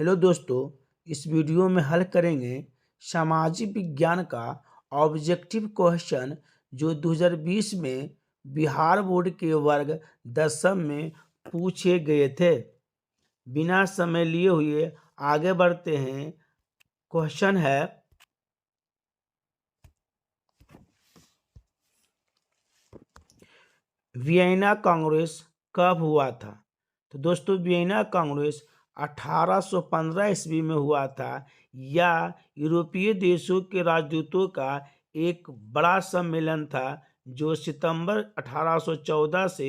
Hello दोस्तों, इस video में हल करेंगे सामाजिक विज्ञान का ऑब्जेक्टिव क्वेश्चन जो 2020 में बिहार बोर्ड के वर्ग 10वीं में पूछे गए थे। बिना समय लिए हुए आगे बढ़ते हैं। क्वेश्चन है, वियना कांग्रेस कब हुआ था? तो दोस्तों, वियना कांग्रेस 1815 ईस्वी में हुआ था। या यूरोपीय देशों के राजदूतों का एक बड़ा सम्मेलन था जो सितंबर 1814 से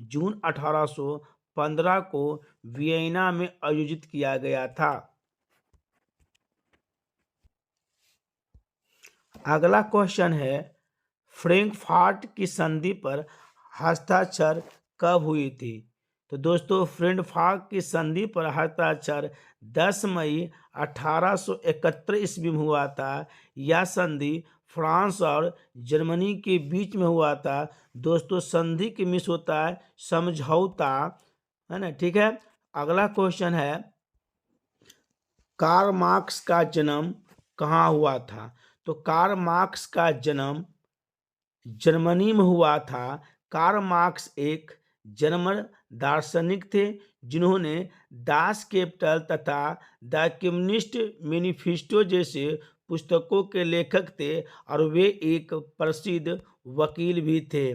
जून 1815 को वियना में आयोजित किया गया था। अगला क्वेश्चन है, फ्रैंकफर्ट की संधि पर हस्ताक्षर कब हुई थी? तो दोस्तों, फ्रैंकफर्ट की संधि पर हस्ताक्षर 10 मई 1871 ईस्वी में हुआ था। यह संधि फ्रांस और जर्मनी के बीच में हुआ था। दोस्तों, संधि के मिस होता है समझौता, है ना? ठीक है। अगला क्वेश्चन है, कार्ल मार्क्स का जन्म कहाँ हुआ था? तो कार्ल मार्क्स का जन्म जर्मनी में हुआ था। कार्ल मार्क्स एक जर्मन दार्शनिक थे जिन्होंने दास कैपिटल तथा द कम्युनिस्ट मैनिफेस्टो जैसे पुस्तकों के लेखक थे और वे एक प्रसिद्ध वकील भी थे।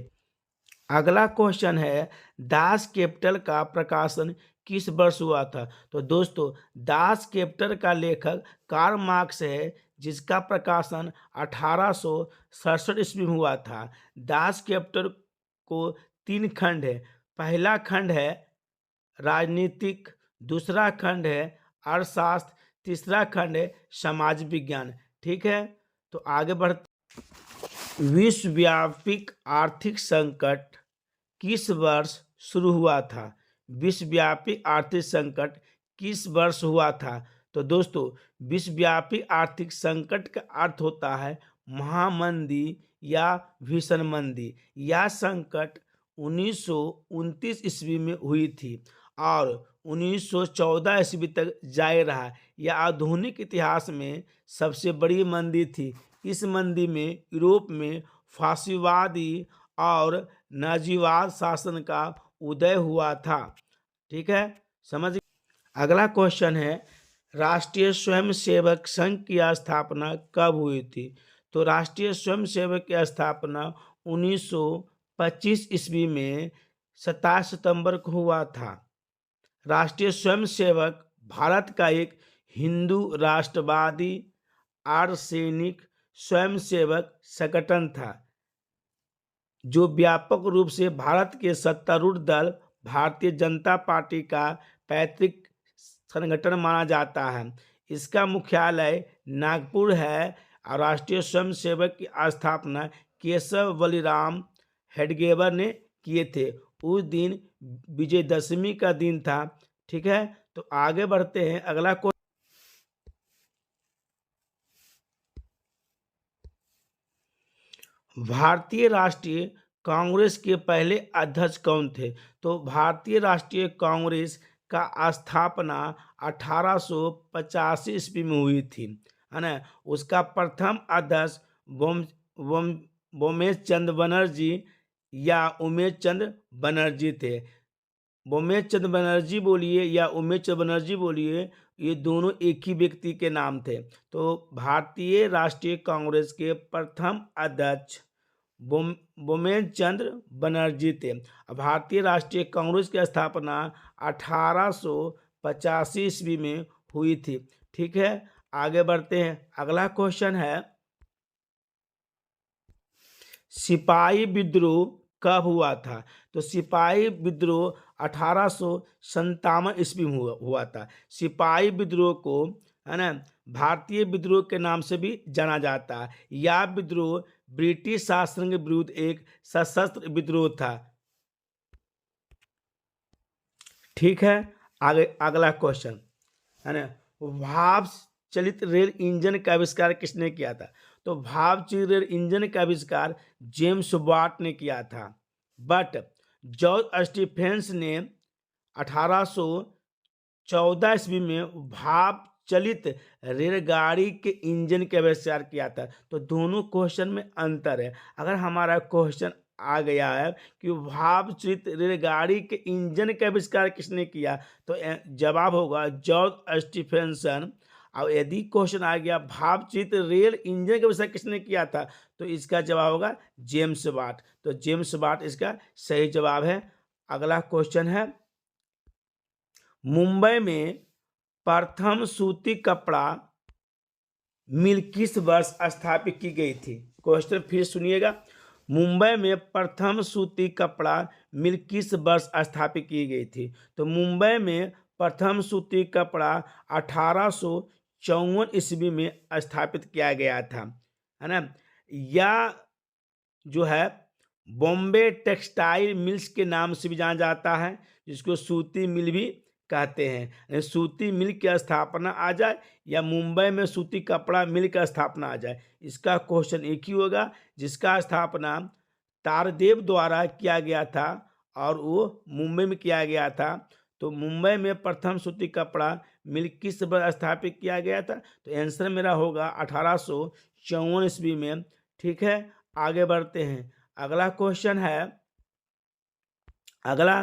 अगला क्वेश्चन है, दास कैपिटल का प्रकाशन किस वर्ष हुआ था? तो दोस्तों, दास कैपिटल का लेखक कार्ल मार्क्स है जिसका प्रकाशन 1867 ईस्वी में हुआ था। दास कैपिटल को 3 खंड है। पहला खंड है राजनीतिक, दूसरा खंड है अर्थशास्त्र, तीसरा खंड है समाज विज्ञान। ठीक है, तो आगे बढ़ते। विश्वव्यापी आर्थिक संकट किस वर्ष शुरू हुआ था? विश्वव्यापी आर्थिक संकट किस वर्ष हुआ था? तो दोस्तों, विश्वव्यापी आर्थिक संकट का अर्थ होता है महामंदी या भीषण मंदी। यह संकट 1929 ईस्वी में हुई थी और 1914 ईस्वी तक जारी रहा। यह आधुनिक इतिहास में सबसे बड़ी मंदी थी। इस मंदी में यूरोप में फासीवादी और नाजीवाद शासन का उदय हुआ था। ठीक है, समझ। अगला क्वेश्चन है, राष्ट्रीय स्वयंसेवक संघ की स्थापना कब हुई थी? तो राष्ट्रीय स्वयंसेवक की स्थापना 1925 ईस्वी में 27 सितंबर को हुआ था। राष्ट्रीय स्वयंसेवक भारत का एक हिंदू राष्ट्रवादी अर्धसैनिक स्वयंसेवक संगठन था जो व्यापक रूप से भारत के सत्तारूढ़ दल भारतीय जनता पार्टी का पैतृक संगठन माना जाता है। इसका मुख्यालय नागपुर है और राष्ट्रीय स्वयंसेवक की स्थापना केशव बलिराम हेडगेवर ने किए थे। उस दिन विजयदशमी का दिन था। ठीक है, तो आगे बढ़ते हैं। अगला भारतीय राष्ट्रीय कांग्रेस के पहले अध्यक्ष कौन थे? तो भारतीय राष्ट्रीय कांग्रेस का स्थापना 1885 ईस्वी में हुई थी, है ना? उसका प्रथम अध्यक्ष बोमेश चंद्र बनर्जी या उमेश चंद्र बनर्जी थे। बोमेश चंद्र बनर्जी बोलिए या उमेश चंद्र बनर्जी बोलिए, ये दोनों एक ही व्यक्ति के नाम थे। तो भारतीय राष्ट्रीय कांग्रेस के प्रथम अध्यक्ष बोमेश चंद्र बनर्जी थे। भारतीय राष्ट्रीय कांग्रेस की स्थापना 1885 ईस्वी में हुई थी। ठीक है, आगे बढ़ते हैं। अगला क्वेश्चन है, सिपाही विद्रोह कब हुआ था? तो सिपाही विद्रोह 1857 ईस्वी में हुआ था। सिपाही विद्रोह को, है ना, भारतीय विद्रोह के नाम से भी जाना जाता है। यह विद्रोह ब्रिटिश शासन के विरुद्ध एक सशस्त्र विद्रोह था। ठीक है, आगे अगला क्वेश्चन, है ना, भाप चलित रेल इंजन का आविष्कार किसने किया था? तो भाप चलित रेल इंजन का आविष्कार जेम्स वाट ने किया था। बट जॉर्ज स्टीफेंस ने 14 ईस्वी में भाप चलित रेलगाड़ी के इंजन के आविष्कार किया था। तो दोनों क्वेश्चन में अंतर है। अगर हमारा क्वेश्चन आ गया है कि भाप चलित रेलगाड़ी के इंजन का आविष्कार किसने किया, तो जवाब होगा जॉर्ज स्टीफेंसन। और यदि क्वेश्चन आ गया भाप चलित रेल इंजन का आविष्कार किसने किया था, तो इसका जवाब होगा जेम्स वाट। तो जेम्स वाट इसका सही जवाब है। अगला क्वेश्चन है, मुंबई में प्रथम सूती कपड़ा मिल किस वर्ष स्थापित की गई थी? क्वेश्चन फिर सुनिएगा, मुंबई में प्रथम सूती कपड़ा मिल किस वर्ष स्थापित की गई थी? तो मुंबई में प्रथम सूती कपड़ा 1854 ईस्वी में स्थापित किया गया था, है ना। या जो है बॉम्बे टेक्सटाइल मिल्स के नाम से भी जाना जाता है, जिसको सूती मिल भी कहते हैं। यानी सूती मिल की स्थापना आ जाए या मुंबई में सूती कपड़ा मिल की स्थापना आ जाए, इसका क्वेश्चन एक ही होगा। जिसका स्थापना तारदेव द्वारा किया गया था और वो मुंबई में किया गया था। तो मुंबई में प्रथम सूती कपड़ा मिल किस वर्ष स्थापित किया गया था? तो आंसर मेरा होगा 1854 ईस्वी में। ठीक है, आगे बढ़ते हैं। अगला क्वेश्चन है, अगला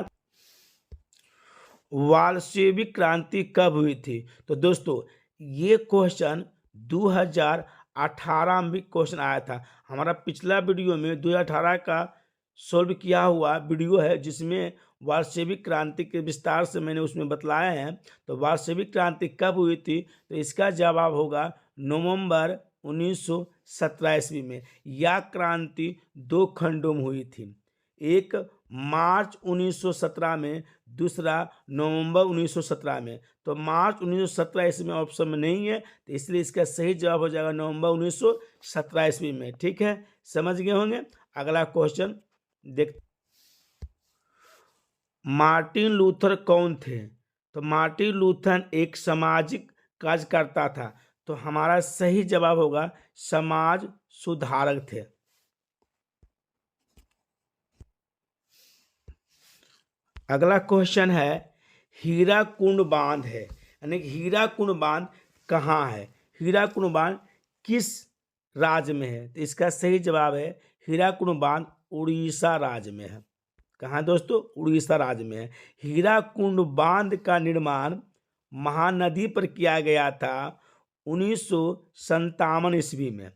वाल्शेविक क्रांति कब हुई थी? तो दोस्तों ये क्वेश्चन 2018 में क्वेश्चन आया था। हमारा पिछला वीडियो में 2018 का सोल्व किया हुआ वीडियो है, जिसमें वाल्शेविक क्रांति के विस्तार से मैंने उसमें बतलाया है। तो वाल्शेविक क्रांति कब हुई थी? तो इसका जवाब होगा नवंबर 1917 ईस्वी में। यह क्रांति 2 खंडों में हुई थी, एक मार्च 1917 में, दूसरा नवंबर 1917 में। तो मार्च 1917 ईस्वी में ऑप्शन में नहीं है, तो इसलिए इसका सही जवाब हो जाएगा नवंबर 1917 ईस्वी में। ठीक है, समझ गए होंगे। अगला क्वेश्चन देख, मार्टिन लूथर कौन थे? तो मार्टिन लूथर एक सामाजिक कार्यकर्ता था। तो हमारा सही जवाब होगा समाज सुधारक थे। अगला क्वेश्चन है, हीराकुंड बांध है, यानी हीराकुंड बांध कहाँ है? हीराकुंड बांध किस राज्य में है? तो इसका सही जवाब है हीराकुंड बांध उड़ीसा राज्य में है। कहाँ दोस्तों? उड़ीसा राज्य में है। हीराकुंड बांध का निर्माण महानदी पर किया गया था 1957 ईस्वी में।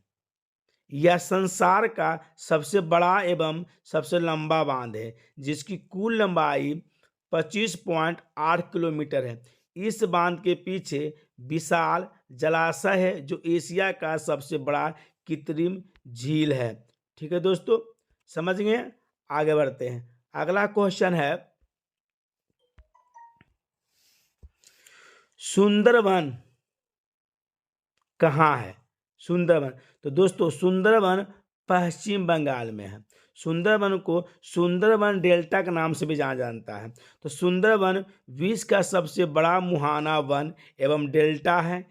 यह संसार का सबसे बड़ा एवं सबसे लंबा बांध है, जिसकी कुल लंबाई 25.8 किलोमीटर है। इस बांध के पीछे विशाल जलाशय है, जो एशिया का सबसे बड़ा कृत्रिम झील है। ठीक है दोस्तों, समझ गए। आगे बढ़ते हैं। अगला क्वेश्चन है, सुंदरवन कहाँ है? सुंदरवन, तो दोस्तों सुंदरवन पश्चिम बंगाल में है। सुंदरवन को सुंदरवन डेल्टा के नाम से भी जाना जाता है। तो सुंदरवन विश्व का सबसे बड़ा मुहाना वन एवं डेल्टा है,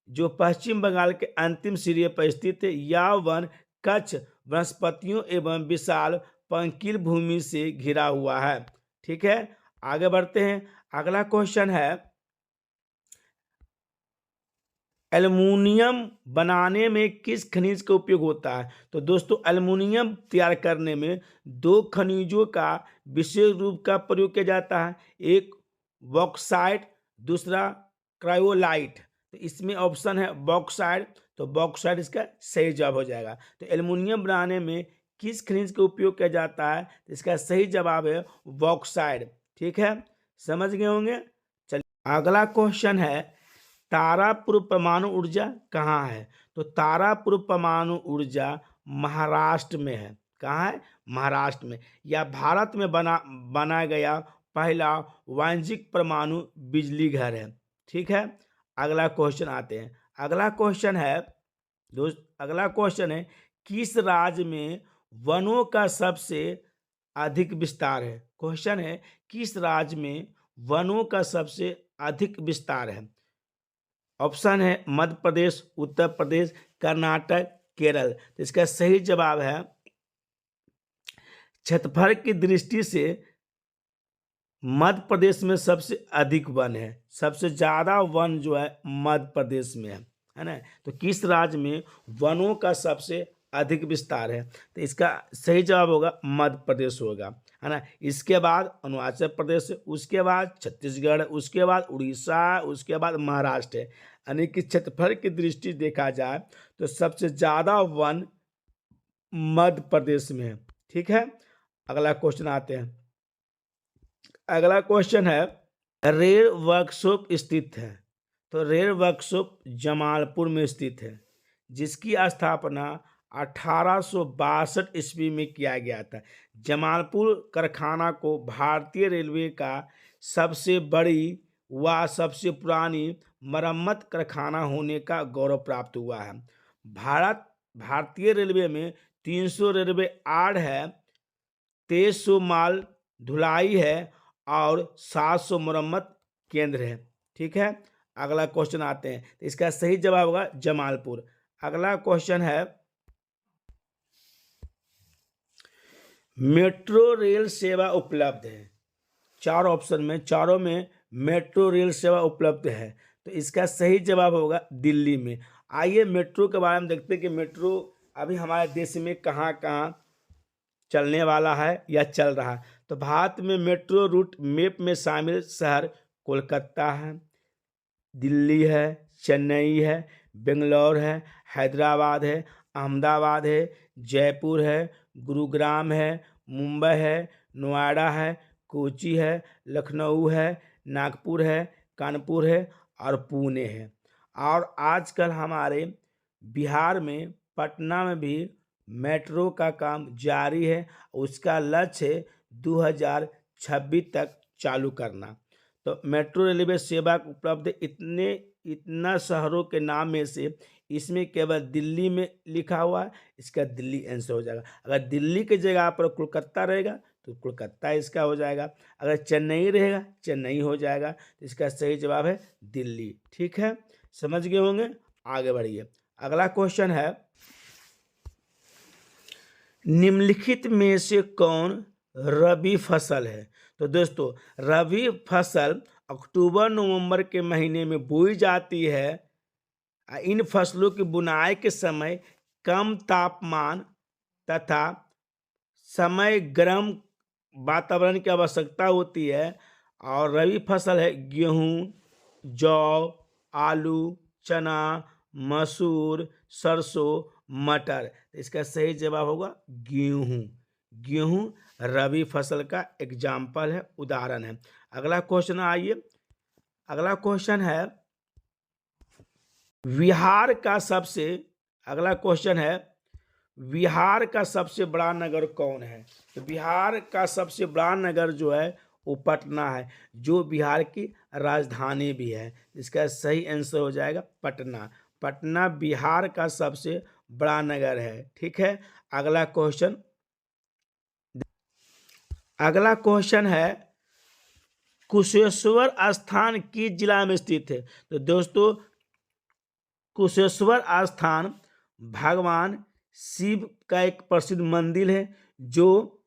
जो पश्चिम बंगाल के अंतिम सिरे पर स्थित है। यह वन कच्छ वनस्पतियों एवं विशाल पंकील भूमि से घिरा हुआ है। ठीक है, आगे बढ़ते हैं। अगला क्वेश्चन है, एल्युमिनियम बनाने में किस खनिज का उपयोग होता है? तो दोस्तों एल्युमिनियम तैयार करने में 2 खनिजों का विशेष रूप का प्रयोग किया जाता है, एक बॉक्साइट, दूसरा क्रायोलाइट। तो इसमें ऑप्शन है बॉक्साइट, तो बॉक्साइट इसका सही जवाब हो जाएगा। तो एल्युमिनियम बनाने में किस खनिज का उपयोग किया जाता है? तो इसका सही जवाब है बॉक्साइट। ठीक है, समझ गए होंगे। चलिए अगला क्वेश्चन है, तारापुर परमाणु ऊर्जा कहाँ है? तो तारापुर परमाणु ऊर्जा महाराष्ट्र में है। कहाँ है? महाराष्ट्र में। यह भारत में बनाया गया पहला वाणिज्यिक परमाणु बिजली घर है। ठीक है, अगला क्वेश्चन आते हैं। अगला क्वेश्चन है अगला क्वेश्चन है, किस राज्य में वनों का सबसे अधिक विस्तार है? क्वेश्चन है, किस राज्य में वनों का सबसे अधिक विस्तार है? ऑप्शन है मध्य प्रदेश, उत्तर प्रदेश, कर्नाटक, केरल। तो इसका सही जवाब है, क्षेत्रफल की दृष्टि से मध्य प्रदेश में सबसे अधिक वन है, सबसे ज्यादा वन जो है मध्य प्रदेश में है ना। तो किस राज्य में वनों का सबसे अधिक विस्तार है? तो इसका सही जवाब होगा मध्य प्रदेश होगा, है ना। इसके बाद अरुणाचल प्रदेश है, उसके बाद छत्तीसगढ़ है, उसके बाद उड़ीसा, उसके बाद महाराष्ट्र है। यानी कि क्षेत्रफल की दृष्टि देखा जाए तो सबसे ज्यादा वन मध्य प्रदेश में है। ठीक है, अगला क्वेश्चन आते हैं। अगला क्वेश्चन है, रेल वर्कशॉप स्थित है। तो रेल वर्कशॉप जमालपुर में स्थित है, जिसकी स्थापना 1862 ईस्वी में किया गया था। जमालपुर कारखाना को भारतीय रेलवे का सबसे बड़ी व सबसे पुरानी मरम्मत कारखाना होने का गौरव प्राप्त हुआ है। भारतीय रेलवे में 300 रेलवे आर्ड है, 2300 माल धुलाई है और 700 मरम्मत केंद्र है। ठीक है, अगला क्वेश्चन आते हैं। तो इसका सही जवाब होगा जमालपुर। अगला क्वेश्चन है, मेट्रो रेल सेवा उपलब्ध है। 4 ऑप्शन में, चारों में मेट्रो रेल सेवा उपलब्ध है। तो इसका सही जवाब होगा दिल्ली में। आइए मेट्रो के बारे में देखते हैं कि मेट्रो अभी हमारे देश में कहाँ कहाँ चलने वाला है या चल रहा है। तो भारत में मेट्रो रूट मैप में शामिल शहर कोलकाता है, दिल्ली है, चेन्नई है, बेंगलोर है, हैदराबाद है, अहमदाबाद है, जयपुर है, गुरुग्राम है, मुंबई है, नोएडा है, कोची है, लखनऊ है, नागपुर है, कानपुर है और पुणे है। और आजकल हमारे बिहार में पटना में भी मेट्रो का काम जारी है। उसका लक्ष्य है 2026 तक चालू करना। तो मेट्रो रेलवे सेवा उपलब्ध इतना शहरों के नाम में से इसमें केवल दिल्ली में लिखा हुआ है, इसका दिल्ली आंसर हो जाएगा। अगर दिल्ली की जगह पर कोलकाता रहेगा तो कोलकाता इसका हो जाएगा, अगर चेन्नई रहेगा चेन्नई हो जाएगा। तो इसका सही जवाब है दिल्ली। ठीक है, समझ गए होंगे, आगे बढ़िए। अगला क्वेश्चन है, निम्नलिखित में से कौन रबी फसल है? तो दोस्तों रबी फसल अक्टूबर नवंबर के महीने में बोई जाती है। इन फसलों की बुनाई के समय कम तापमान तथा समय गर्म वातावरण की आवश्यकता होती है। और रबी फसल है गेहूं, जौ, आलू, चना, मसूर, सरसों, मटर। इसका सही जवाब होगा गेहूं। गेहूं रबी फसल का एग्जाम्पल है, उदाहरण है। अगला क्वेश्चन आइए। अगला क्वेश्चन है, बिहार का सबसे अगला क्वेश्चन है, बिहार का सबसे बड़ा नगर कौन है? तो बिहार का सबसे बड़ा नगर जो है वो पटना है, जो बिहार की राजधानी भी है। इसका सही आंसर हो जाएगा पटना। पटना बिहार का सबसे बड़ा नगर है। ठीक है, अगला क्वेश्चन है, कुशेश्वर स्थान किस जिला में स्थित है? तो दोस्तों कुशेश्वर स्थान भगवान शिव का एक प्रसिद्ध मंदिर है, जो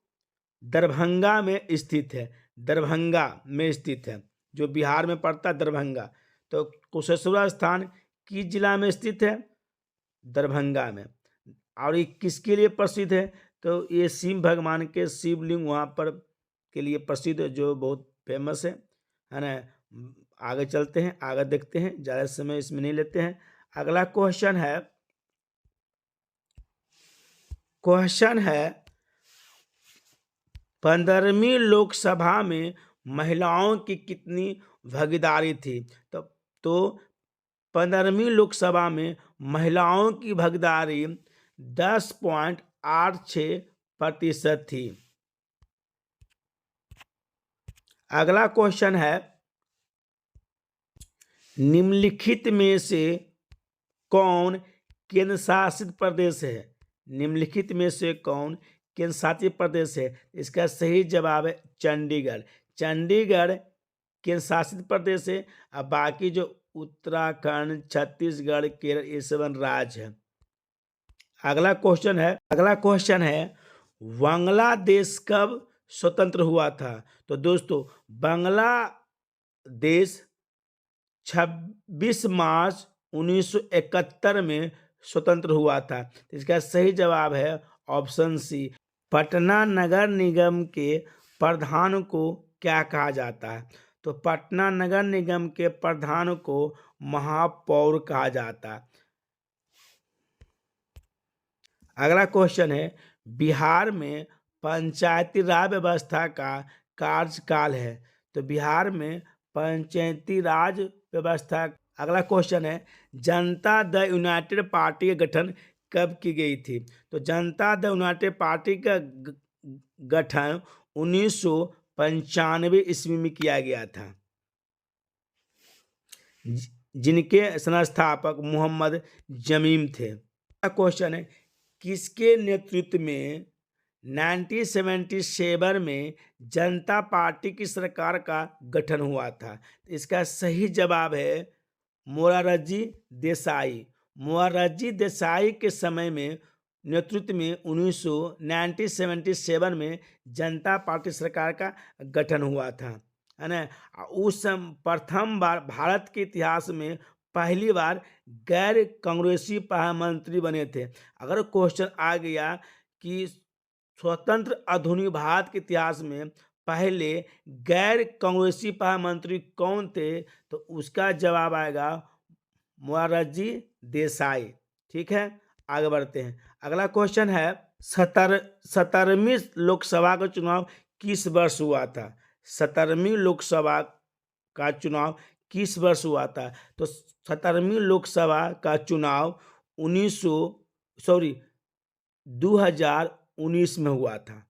दरभंगा में स्थित है। दरभंगा में स्थित है, जो बिहार में पड़ता है, दरभंगा। तो कुशेश्वर स्थान किस जिला में स्थित है? दरभंगा में। और ये किसके लिए प्रसिद्ध है? तो ये शिव भगवान के शिवलिंग वहाँ पर के लिए प्रसिद्ध है, जो बहुत फेमस है ना। आगे चलते हैं, आगे देखते हैं, ज़्यादा समय इसमें नहीं लेते हैं। अगला क्वेश्चन है 15वीं लोकसभा में महिलाओं की कितनी भागीदारी थी? तो 15वीं लोकसभा में महिलाओं की भागीदारी 10.86% थी। अगला क्वेश्चन है, निम्नलिखित में से कौन केंद्र शासित प्रदेश है? निम्नलिखित में से कौन केंद्र शासित प्रदेश है? इसका सही जवाब है चंडीगढ़। चंडीगढ़ केंद्र शासित प्रदेश है। अब बाकी जो उत्तराखंड, छत्तीसगढ़, केरल, ये सब राज्य है। अगला क्वेश्चन है, बांग्लादेश कब स्वतंत्र हुआ था? तो दोस्तों बांग्लादेश 26 मार्च 1971 में स्वतंत्र हुआ था। तो इसका सही जवाब है ऑप्शन सी। पटना नगर निगम के प्रधान को क्या कहा जाता है? तो पटना नगर निगम के प्रधान को महापौर कहा जाता है। अगला क्वेश्चन है, बिहार में पंचायती राज व्यवस्था का कार्यकाल है? तो बिहार में पंचायती राज व्यवस्था। अगला क्वेश्चन है, जनता दल यूनाइटेड पार्टी का गठन कब की गई थी? तो जनता दल यूनाइटेड पार्टी का गठन 1995 ईस्वी में किया गया था, जिनके संस्थापक मोहम्मद जमीम थे। क्वेश्चन है, किसके नेतृत्व में 1977 में जनता पार्टी की सरकार का गठन हुआ था? तो इसका सही जवाब है मोरारजी देसाई। मोरारजी देसाई के समय में नेतृत्व में 1977 में जनता पार्टी सरकार का गठन हुआ था, है ना। उस प्रथम बार भारत के इतिहास में पहली बार गैर कांग्रेसी प्रधानमंत्री बने थे। अगर क्वेश्चन आ गया कि स्वतंत्र आधुनिक भारत के इतिहास में पहले गैर कांग्रेसी प्रधानमंत्री कौन थे, तो उसका जवाब आएगा मोरारजी देसाई। ठीक है, आगे बढ़ते हैं। अगला क्वेश्चन है, 17वीं लोकसभा का चुनाव किस वर्ष हुआ था? 17वीं लोकसभा का चुनाव किस वर्ष हुआ था? तो 17वीं लोकसभा का चुनाव 2019 में हुआ था।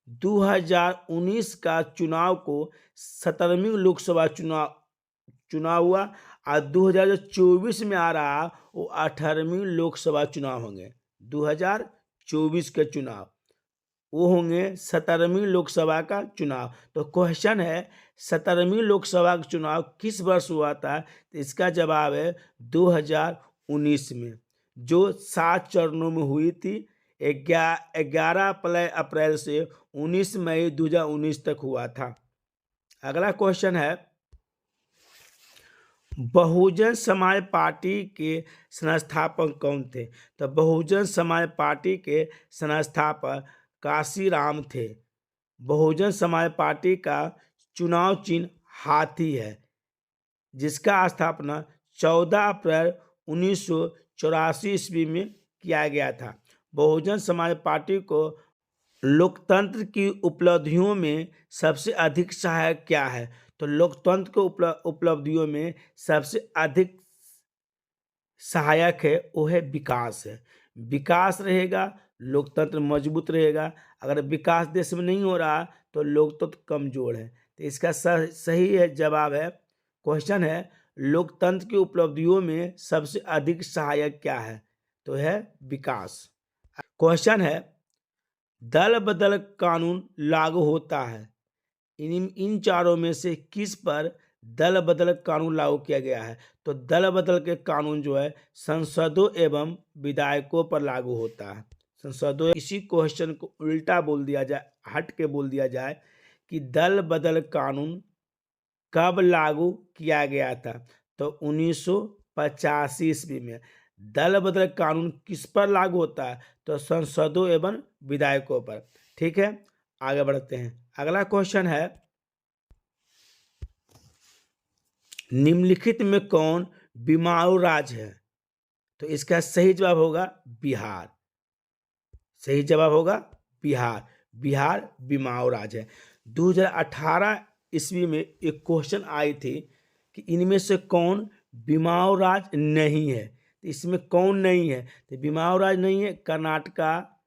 2019 का चुनाव को 17वीं लोकसभा चुनाव हुआ, और 2024 में आ रहा वो 18वीं लोकसभा चुनाव होंगे। 2024 के चुनाव वो होंगे 17वीं लोकसभा का चुनाव। तो क्वेश्चन है 17वीं लोकसभा का चुनाव किस वर्ष हुआ था? तो इसका जवाब है 2019 में, जो 7 चरणों में हुई थी। 11 अप्रैल से 19 मई 2019 तक हुआ था। अगला क्वेश्चन है, बहुजन समाज पार्टी के संस्थापक कौन थे? तो बहुजन समाज पार्टी के संस्थापक काशीराम थे। बहुजन समाज पार्टी का चुनाव चिन्ह हाथी है, जिसका स्थापना 14 अप्रैल 1984 ईस्वी में किया गया था। बहुजन समाज पार्टी को लोकतंत्र की उपलब्धियों में सबसे अधिक सहायक क्या है? तो लोकतंत्र के उपलब्धियों में सबसे अधिक सहायक है वो है विकास है। विकास रहेगा, लोकतंत्र मजबूत रहेगा। अगर विकास देश में नहीं हो रहा तो लोकतंत्र कमजोर है। तो इसका सही है जवाब है, क्वेश्चन है, लोकतंत्र की उपलब्धियों में सबसे अधिक सहायक क्या है? तो है विकास। क्वेश्चन है, दल बदल कानून लागू होता है? इन चारों में से किस पर दल बदल कानून लागू किया गया है? तो दल बदल के कानून जो है संसदों एवं विधायकों पर लागू होता है। संसदों, इसी क्वेश्चन को उल्टा बोल दिया जाए, हट के बोल दिया जाए कि दल बदल कानून कब लागू किया गया था? तो 1985 ईस्वी में। दल बदल कानून किस पर लागू होता है? तो संसदों एवं विधायकों पर। ठीक है, आगे बढ़ते हैं। अगला क्वेश्चन है, निम्नलिखित में कौन बीमारू राज्य है? तो इसका सही जवाब होगा बिहार। सही जवाब होगा बिहार। बिहार बीमारू राज्य है। 2018 ईस्वी में एक क्वेश्चन आई थी कि इनमें से कौन बीमारू राज्य नहीं है? तो इसमें कौन नहीं है? तो बीमारू राज्य नहीं है कर्नाटका,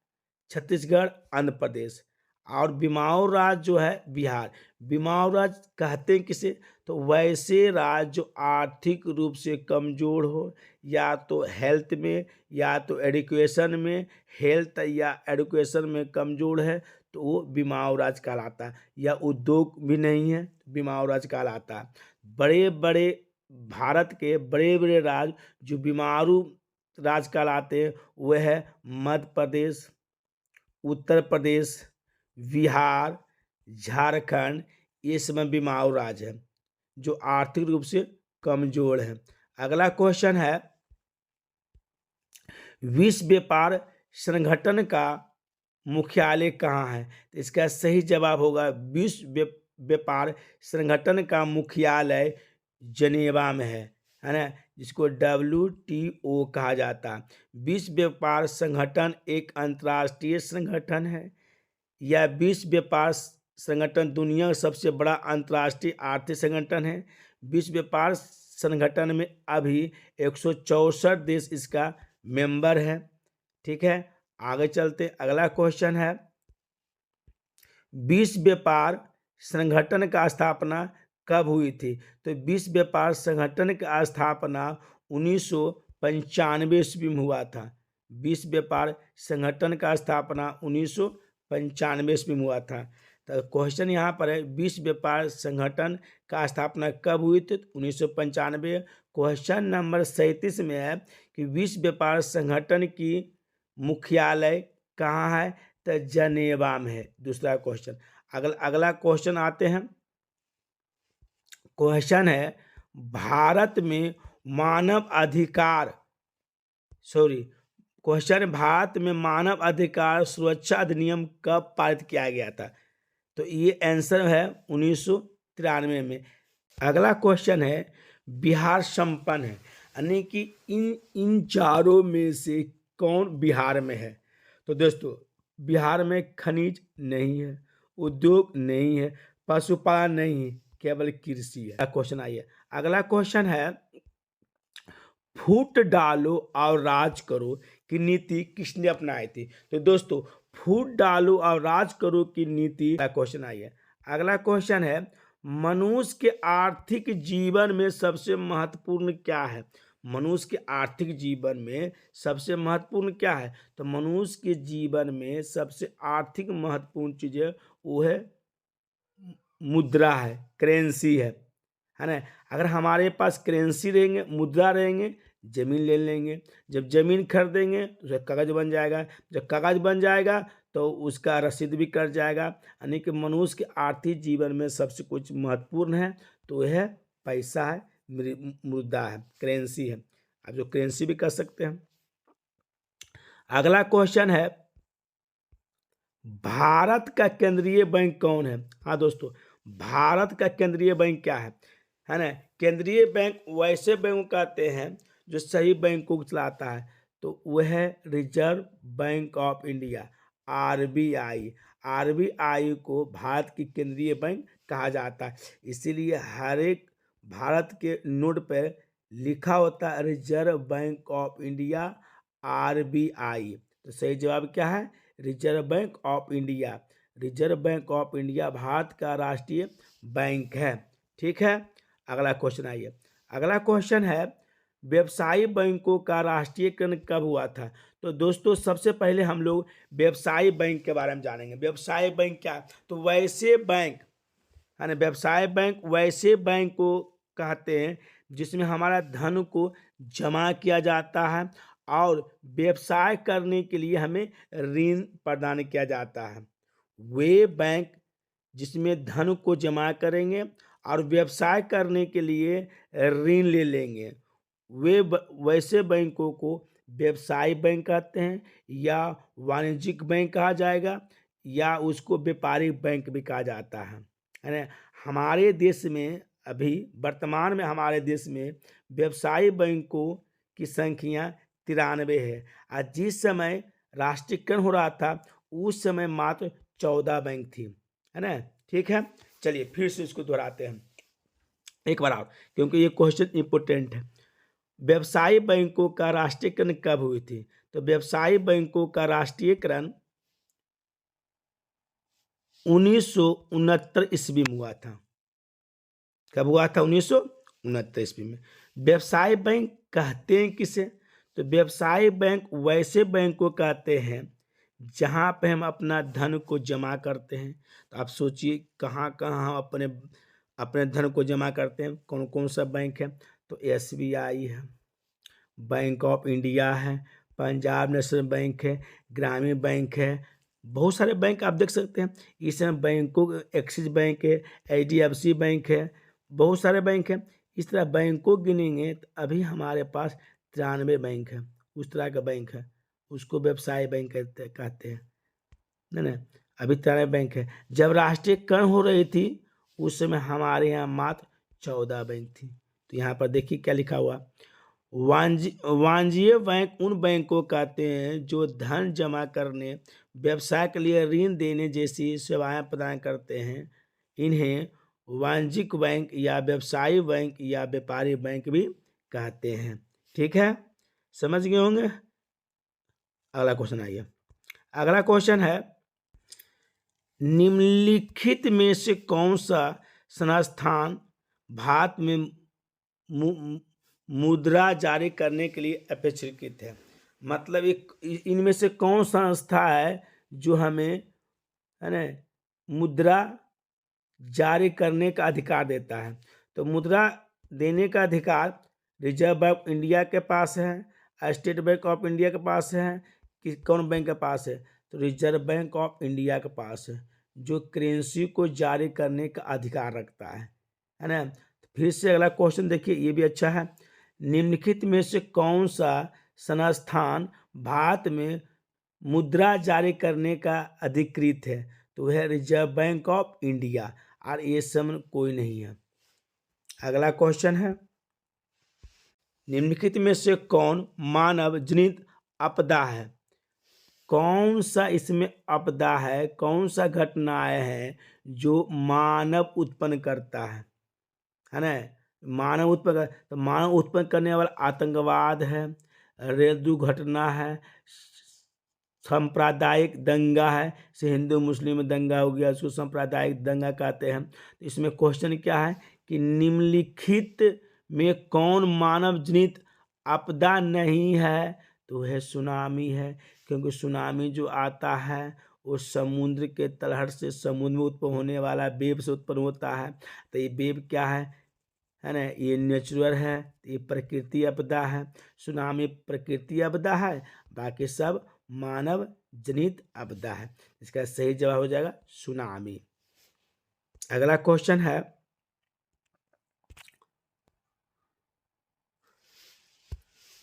छत्तीसगढ़, आंध्र प्रदेश, और बीमारू राज्य जो है बिहार। बीमारू राज्य कहते हैं किसे? तो वैसे राज्य जो आर्थिक रूप से कमजोर हो, या तो हेल्थ में या तो एजुकेशन में, हेल्थ या एजुकेशन में कमजोर है तो वो बीमारू राज्य कहलाता है। या उद्योग भी नहीं है, बीमारू राज्य कहलाता है। बड़े बड़े भारत के बड़े बड़े राज्य जो बीमारू राज्य कहलाते हैं वह है मध्य प्रदेश, उत्तर प्रदेश, बिहार, झारखंड ये समय बिमारू राज्य है जो आर्थिक रूप से कमजोर है। अगला क्वेश्चन है, विश्व व्यापार संगठन का मुख्यालय कहाँ है? तो इसका सही जवाब होगा विश्व व्यापार संगठन का मुख्यालय जनेवा में है ना, जिसको WTO कहा जाता है। विश्व व्यापार संगठन एक अंतर्राष्ट्रीय संगठन है। यह विश्व व्यापार संगठन दुनिया का सबसे बड़ा अंतर्राष्ट्रीय आर्थिक संगठन है। विश्व व्यापार संगठन में अभी 164 देश इसका मेंबर है। ठीक है, आगे चलते। अगला क्वेश्चन है, विश्व व्यापार संगठन का स्थापना कब हुई थी? तो विश्व व्यापार संगठन का स्थापना 1995 ईस्वी में हुआ था। विश्व व्यापार संगठन का स्थापना 1995 ईस्वी में हुआ था। तो क्वेश्चन यहाँ पर है, विश्व व्यापार संगठन का स्थापना कब हुई थी? 1995। क्वेश्चन नंबर 37 में है कि विश्व व्यापार संगठन की मुख्यालय कहाँ है? तो जनेवा में है। दूसरा क्वेश्चन। अगला क्वेश्चन आते हैं। क्वेश्चन है, भारत में मानव अधिकार सुरक्षा अधिनियम कब पारित किया गया था? तो ये आंसर है 1993 में। अगला क्वेश्चन है, बिहार संपन्न है, यानी कि इन चारों में से कौन बिहार में है? तो दोस्तों, बिहार में खनिज नहीं है, उद्योग नहीं है, पशुपालन नहीं है, केवल कृषि है। क्वेश्चन आइए। अगला क्वेश्चन है, फूट डालो और राज करो की नीति किसने अपनाई थी? तो दोस्तों, फूट डालो और राज करो की नीति का क्वेश्चन आइए। अगला क्वेश्चन है, मनुष्य के आर्थिक जीवन में सबसे महत्वपूर्ण क्या है? मनुष्य के आर्थिक जीवन में सबसे महत्वपूर्ण क्या है? तो मनुष्य के जीवन में सबसे आर्थिक महत्वपूर्ण चीज है वो है मुद्रा है, करेंसी है ना। अगर हमारे पास करेंसी रहेंगे, मुद्रा रहेंगे, जमीन ले लेंगे। जब जमीन खरीदेंगे तो उसका कागज बन जाएगा। जब कागज बन जाएगा तो उसका रसीद भी कट जाएगा। यानी कि मनुष्य के आर्थिक जीवन में सबसे कुछ महत्वपूर्ण है तो यह पैसा है, मुद्रा है, करेंसी है। आप जो करेंसी भी कर सकते हैं। अगला क्वेश्चन है, भारत का केंद्रीय बैंक कौन है? हाँ दोस्तों, भारत का केंद्रीय बैंक क्या है ना? केंद्रीय बैंक वैसे बैंक कहते हैं जो सही बैंक को चलाता है, तो वह है reserve bank of India, RBI। RBI को भारत की केंद्रीय बैंक कहा जाता है। इसीलिए हर एक भारत के नोट पर लिखा होता है reserve bank of India, RBI। तो सही जवाब क्या है? Reserve bank of India. Reserve bank of India Bharat का राष्ट्रीय बैंक है। ठीक है, अगला क्वेश्चन आइए। अगला क्वेश्चन है, व्यवसायी बैंकों का राष्ट्रीयकरण कब हुआ था? तो दोस्तों, सबसे पहले हम लोग व्यवसायी बैंक के बारे में जानेंगे। व्यवसायी बैंक क्या है? तो वैसे बैंक है ना, व्यवसाय बैंक वैसे बैंक को कहते हैं जिसमें हमारा धन को जमा किया जाता है और व्यवसाय करने के लिए हमें ऋण प्रदान किया जाता है। वे बैंक जिसमें धन को जमा करेंगे और व्यवसाय करने के लिए ऋण ले लेंगे, वैसे बैंकों को व्यवसायी बैंक कहते हैं, या वाणिज्यिक बैंक कहा जाएगा, या उसको व्यापारिक बैंक भी कहा जाता है ना। हमारे देश में अभी वर्तमान में हमारे देश में व्यवसायी बैंकों की संख्या 93 है। और जिस समय राष्ट्रीयकरण हो रहा था उस समय मात्र 14 बैंक थी, है ना। ठीक है, चलिए फिर से इसको दोहराते हैं एक बार और, क्योंकि ये क्वेश्चन इंपोर्टेंट है। व्यवसायी बैंकों का राष्ट्रीयकरण कब हुई थी? तो व्यवसायी बैंकों का राष्ट्रीयकरण 1969 ईस्वी में हुआ था। कब हुआ था? 1969 ईस्वी में। व्यवसाय बैंक कहते हैं किसे? तो व्यवसाय बैंक वैसे बैंक को कहते हैं जहां पे हम अपना धन को जमा करते हैं। तो आप सोचिए कहाँ कहाँ हम अपने अपने धन को जमा करते हैं, कौन कौन सा बैंक है? तो SBI है, बैंक ऑफ इंडिया है, पंजाब नेशनल बैंक है, ग्रामीण बैंक है, बहुत सारे बैंक आप देख सकते हैं। इस समय बैंकों, एक्सिस बैंक है, HDFC बैंक है, बहुत सारे बैंक हैं। इस तरह बैंकों गिनेंगे तो अभी हमारे पास 93 बैंक है, उस तरह का बैंक है, उसको व्यवसाय बैंक कहते हैं। नहीं, अभी 93 बैंक है। जब राष्ट्रीयकरण हो रही थी उस समय हमारे यहाँ मात्र 14 बैंक थी। तो यहाँ पर देखिए क्या लिखा हुआ, वाणिज्य बैंक उन बैंक को कहते हैं जो धन जमा करने, व्यवसाय के लिए ऋण देने जैसी सेवाएं प्रदान करते हैं। इन्हें वाणिज्यिक बैंक या व्यवसायी बैंक या व्यापारी बैंक भी कहते हैं। ठीक है, समझ गए होंगे। अगला क्वेश्चन आइए। अगला क्वेश्चन है, निम्नलिखित में से कौन सा संस्थान भारत में मुद्रा जारी करने के लिए अपेक्षित है? मतलब एक इनमें से कौन सा संस्था है जो हमें, है ना, मुद्रा जारी करने का अधिकार देता है? तो मुद्रा देने का अधिकार रिजर्व बैंक ऑफ इंडिया के पास है, स्टेट बैंक ऑफ इंडिया के पास है, कि कौन बैंक के पास है? तो रिजर्व बैंक ऑफ इंडिया के पास है, जो करेंसी को जारी करने का अधिकार रखता है ना। फिर से अगला क्वेश्चन देखिए, ये भी अच्छा है। निम्नलिखित में से कौन सा संस्थान भारत में मुद्रा जारी करने का अधिकृत है? तो वह रिजर्व बैंक ऑफ इंडिया, और ये सब कोई नहीं है। अगला क्वेश्चन है, निम्नलिखित में से कौन मानव जनित आपदा है? कौन सा इसमें आपदा है, कौन सा घटनाएं हैं जो मानव उत्पन्न करता है ना? मानव उत्पन्न, तो मानव उत्पन्न करने वाला आतंकवाद है, रेल दुर्घटना है, सांप्रदायिक दंगा है, से हिंदू मुस्लिम दंगा हो गया, उसको सांप्रदायिक दंगा कहते हैं। तो इसमें क्वेश्चन क्या है कि निम्नलिखित में कौन मानव जनित आपदा नहीं है? तो वह सुनामी है, क्योंकि सुनामी जो आता है वो समुद्र के तलहट से, समुद्र में उत्पन्न होने वाला वेव से उत्पन्न होता है। तो ये वेव क्या है ना, ये नेचुरल है, ये प्रकृति आपदा है। सुनामी प्रकृति आपदा है, बाकी सब मानव जनित आपदा है। इसका सही जवाब हो जाएगा सुनामी। अगला क्वेश्चन है,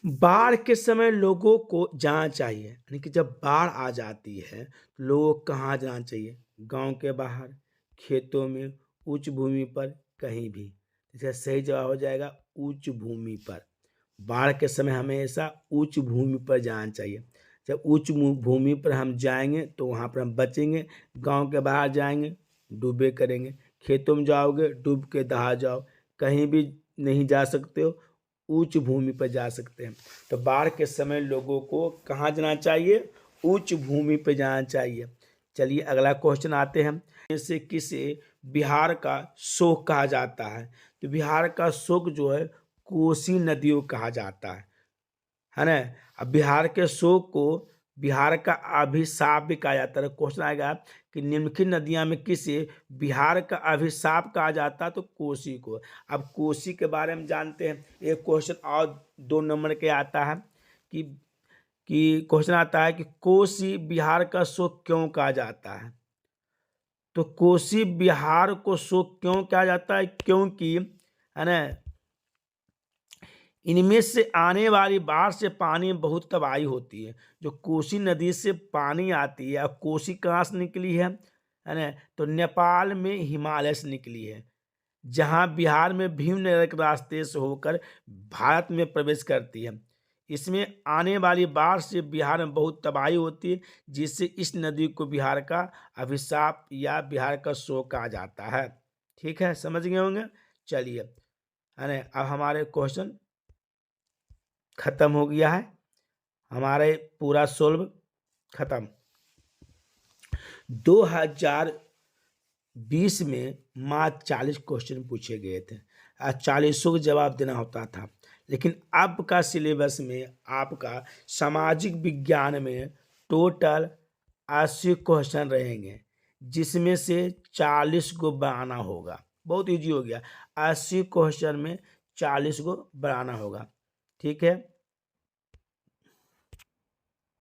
बाढ़ के समय लोगों को जाना चाहिए, यानी कि जब बाढ़ आ जाती है तो लोगों को कहाँ जाना चाहिए? गांव के बाहर, खेतों में, उच्च भूमि पर, कहीं भी। इसका सही जवाब हो जाएगा उच्च भूमि पर। बाढ़ के समय हमेशा उच्च भूमि पर जाना चाहिए। जब उच्च भूमि पर हम जाएंगे तो वहाँ पर हम बचेंगे। गांव के बाहर जाएंगे डूबे करेंगे, खेतों में जाओगे डूब के दहा जाओ, कहीं भी नहीं जा सकते हो, उच्च भूमि पर जा सकते हैं। तो बाढ़ के समय लोगों को कहाँ जाना चाहिए? उच्च भूमि पर जाना चाहिए। चलिए अगला क्वेश्चन आते हैं, जैसे किसे बिहार का शोक कहा जाता है? तो बिहार का शोक जो है कोसी नदियों कहा जाता है ना। अब बिहार के शोक को बिहार का अभिशाप भी कहा जाता है। क्वेश्चन आएगा कि निम्नलिखित नदियां में किसे बिहार का अभिशाप कहा जाता है? तो कोसी को। अब कोसी के बारे में जानते हैं। एक क्वेश्चन और 2 नंबर के आता है कि क्वेश्चन आता है कि कोसी बिहार का शोक क्यों कहा जाता है? तो कोसी बिहार को शोक क्यों कहा जाता है? क्योंकि, है ना, इनमें से आने वाली बाढ़ से पानी में बहुत तबाही होती है। जो कोसी नदी से पानी आती है, और कोसी कहाँ से निकली है ना, तो नेपाल में हिमालय से निकली है, जहाँ बिहार में भीम नगर के रास्ते से होकर भारत में प्रवेश करती है। इसमें आने वाली बाढ़ से बिहार में बहुत तबाही होती है, जिससे इस नदी को बिहार का अभिशाप या बिहार का शोक कहा जाता है। ठीक है, समझ गए होंगे। चलिए, है ना, अब हमारे क्वेश्चन खत्म हो गया है, हमारे पूरा सोल्व खत्म। 2020 में मात्र 40 क्वेश्चन पूछे गए थे और 40 को जवाब देना होता था। लेकिन अब का सिलेबस में आपका सामाजिक विज्ञान में टोटल 80 क्वेश्चन रहेंगे, जिसमें से 40 को बनाना होगा। बहुत इजी हो गया, 80 क्वेश्चन में 40 को बनाना होगा। ठीक है।